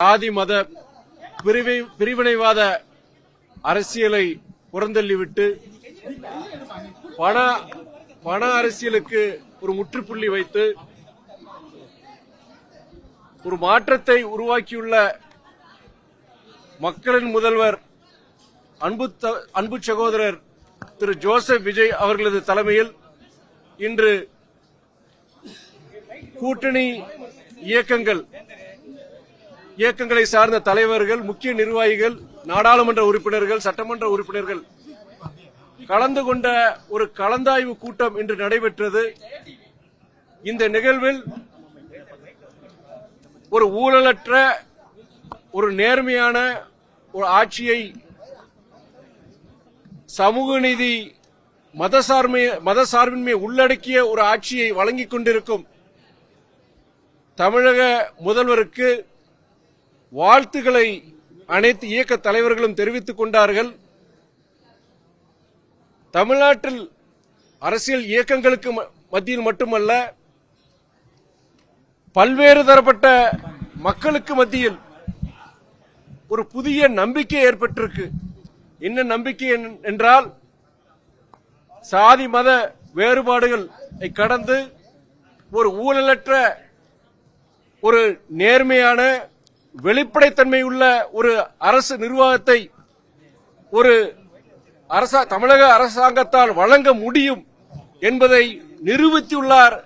சாதி மத பிரிவினைவாத அரசியலை புறந்தள்ளிவிட்டு பண அரசியலுக்கு ஒரு முற்றுப்புள்ளி வைத்து ஒரு மாற்றத்தை உருவாக்கியுள்ள மக்களின் முதல்வர் அன்பு சகோதரர் திரு ஜோசப் விஜய் அவர்களது தலைமையில் இன்று கூட்டணி இயக்கங்களை சார்ந்த தலைவர்கள், முக்கிய நிர்வாகிகள், நாடாளுமன்ற உறுப்பினர்கள், சட்டமன்ற உறுப்பினர்கள் கலந்து கொண்ட ஒரு கலந்தாய்வு கூட்டம் இன்று நடைபெற்றது. இந்த நிகழ்வில் ஒரு ஊழலற்ற, ஒரு நேர்மையான ஒரு ஆட்சியை, சமூக நீதி, மதசார்பின்மை உள்ளடக்கிய ஒரு ஆட்சியை வழங்கிக் கொண்டிருக்கும் தமிழக முதல்வருக்கு வாழ்த்துக்களை அனைத்து இயக்க தலைவர்களும் தெரிவித்துக் கொண்டார்கள். தமிழ்நாட்டில் அரசியல் இயக்கங்களுக்கு மத்தியில் மட்டுமல்ல, பல்வேறு தரப்பட்ட மக்களுக்கு மத்தியில் ஒரு புதிய நம்பிக்கை ஏற்பட்டிருக்கு. என்ன நம்பிக்கை என்றால், சாதி மத வேறுபாடுகளை கடந்து ஒரு ஊழலற்ற, ஒரு நேர்மையான, வெளிப்படைத்தன்மை உள்ள ஒரு அரசு நிர்வாகத்தை ஒரு தமிழக அரசாங்கத்தால் வழங்க முடியும் என்பதை நிரூபித்துள்ளார்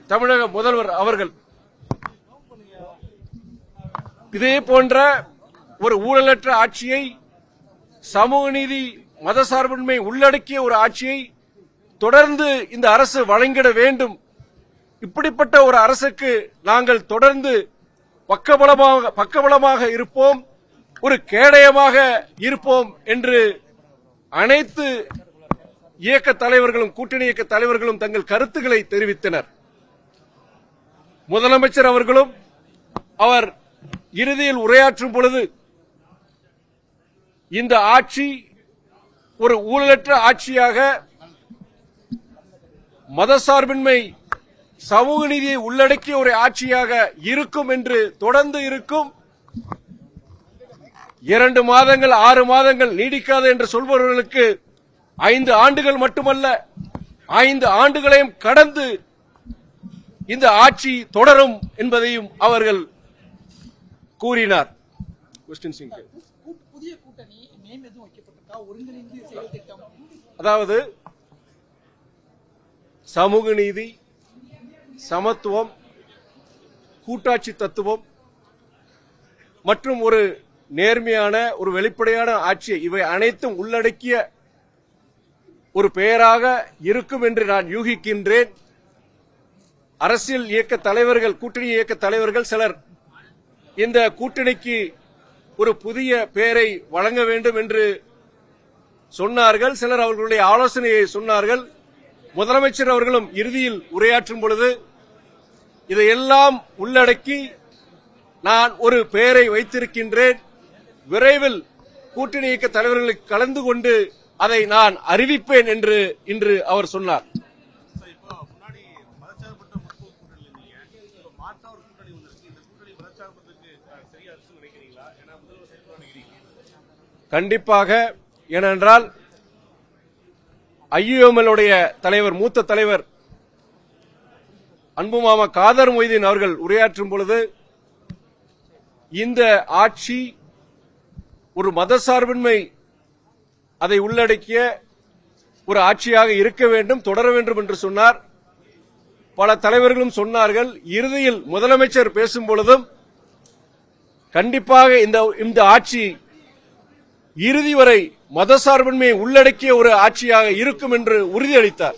தமிழக முதல்வர் அவர்கள். இதே போன்ற ஒரு ஊழலற்ற ஆட்சியை, சமூக நீதி, மதசார்பின்மை உள்ளடக்கிய ஒரு ஆட்சியை தொடர்ந்து இந்த அரசு வழங்கிட வேண்டும். இப்படிப்பட்ட ஒரு அரசுக்கு நாங்கள் தொடர்ந்து பக்கபலமாக இருப்போம், ஒரு கேடயமாக இருப்போம் என்று அனைத்து இயக்க தலைவர்களும், கூட்டணி இயக்க தலைவர்களும் தங்கள் கருத்துக்களை தெரிவித்தனர். முதலமைச்சர் அவர்களும் அவர் இறுதியில் உரையாற்றும் பொழுது, இந்த ஆட்சி ஒரு ஊழலற்ற ஆட்சியாக, மதசார்பின்மை, சமூக நீதியை உள்ளடக்கிய ஒரு ஆட்சியாக இருக்கும் என்று தொடர்ந்து இருக்கும். 2 மாதங்கள் 6 மாதங்கள் நீடிக்காது என்று சொல்பவர்களுக்கு 5 ஆண்டுகள் மட்டுமல்ல, 5 ஆண்டுகளையும் கடந்து இந்த ஆட்சி தொடரும் என்பதையும் அவர்கள் கூறினார். அதாவது சமூக நீதி, சமத்துவம், கூட்டாட்சி தத்துவம் மற்றும் ஒரு நேர்மையான, ஒரு வெளிப்படையான ஆட்சி, இவை அனைத்தும் உள்ளடக்கிய ஒரு பெயராக இருக்கும் என்று நான் யூகிக்கின்றேன். அரசியல் இயக்க தலைவர்கள், கூட்டணி இயக்க தலைவர்கள் சிலர் இந்த கூட்டணிக்கு ஒரு புதிய பெயரை வழங்க வேண்டும் என்று சொன்னார்கள். சிலர் அவர்களுடைய ஆலோசனையை சொன்னார்கள். முதலமைச்சர் அவர்களும் இறுதியில் உரையாற்றும் பொழுது இதையெல்லாம் உள்ளடக்கி நான் ஒரு பெயரை வைத்திருக்கின்றேன், விரைவில் கூட்டணி இயக்க தலைவர்களுக்கு கலந்து கொண்டு அதை நான் அறிவிப்பேன் என்று இன்று அவர் சொன்னார். கண்டிப்பாக. ஏனென்றால் IUML உடைய தலைவர், மூத்த தலைவர் அன்பு மாமா காதர் மொய்தீன் அவர்கள் உரையாற்றும் பொழுது, இந்த ஆட்சி ஒரு மதசார்பின்மை அதை உள்ளடக்கிய ஒரு ஆட்சியாக இருக்க வேண்டும், தொடர வேண்டும் என்று சொன்னார். பல தலைவர்களும் சொன்னார்கள். இறுதியில் முதலமைச்சர் பேசும் பொழுதும் கண்டிப்பாக இந்த ஆட்சி இறுதி வரை மதசார்பின்மையை உள்ளடக்கிய ஒரு ஆட்சியாக இருக்கும் என்று உறுதியளித்தார்.